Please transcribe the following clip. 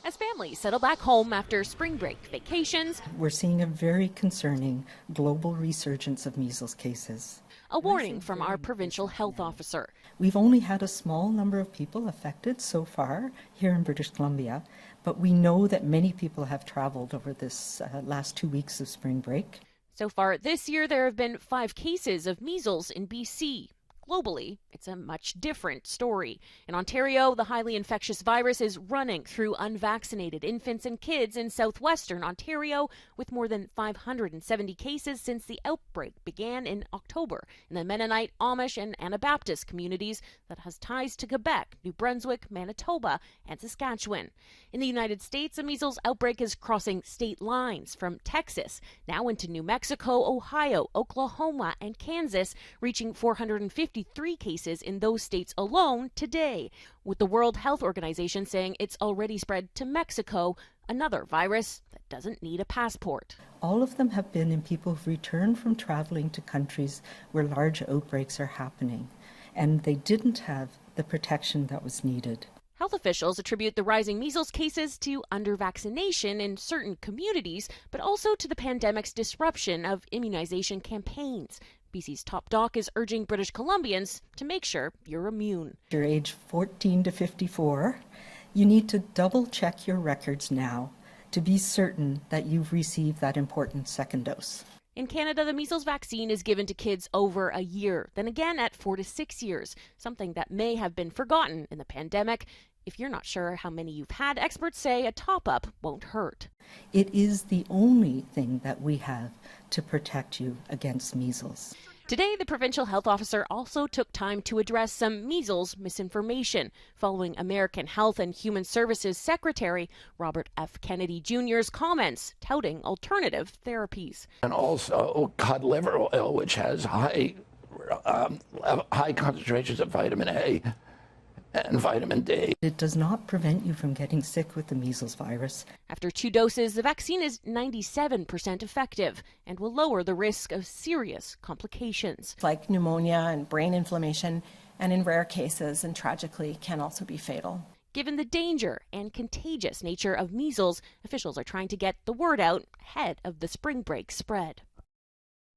as families settle back home after spring break vacations. We're seeing a very concerning global resurgence of measles cases. A warning from our provincial health officer. We've only had a small number of people affected so far here in British Columbia, but we know that many people have traveled over this last 2 weeks of spring break. So far this year, there have been 5 cases of measles in BC. Globally, it's a much different story. In Ontario, the highly infectious virus is running through unvaccinated infants and kids in southwestern Ontario, with more than 570 cases since the outbreak began in October in the Mennonite, Amish, and Anabaptist communities that has ties to Quebec, New Brunswick, Manitoba, and Saskatchewan. In the United States, a measles outbreak is crossing state lines from Texas now into New Mexico, Ohio, Oklahoma, and Kansas, reaching 453 cases in those states alone today, with the World Health Organization saying it's already spread to Mexico, another virus that doesn't need a passport. All of them have been in people who've returned from traveling to countries where large outbreaks are happening, and they didn't have the protection that was needed. Health officials attribute the rising measles cases to under-vaccination in certain communities, but also to the pandemic's disruption of immunization campaigns. BC's top doc is urging British Columbians to make sure you're immune. If you're age 14 to 54, you need to double check your records now to be certain that you've received that important second dose. In Canada, the measles vaccine is given to kids over a year, then again at 4 to 6 years, something that may have been forgotten in the pandemic. If you're not sure how many you've had, experts say a top-up won't hurt. It is the only thing that we have to protect you against measles. Today, the provincial health officer also took time to address some measles misinformation following American Health and Human Services Secretary Robert F. Kennedy Jr.'s comments touting alternative therapies. And also cod liver oil, which has high concentrations of vitamin A and vitamin D. It does not prevent you from getting sick with the measles virus. After 2 doses, the vaccine is 97% effective and will lower the risk of serious complications. Like pneumonia and brain inflammation, and in rare cases, and tragically, can also be fatal. Given the danger and contagious nature of measles, officials are trying to get the word out ahead of the spring break spread.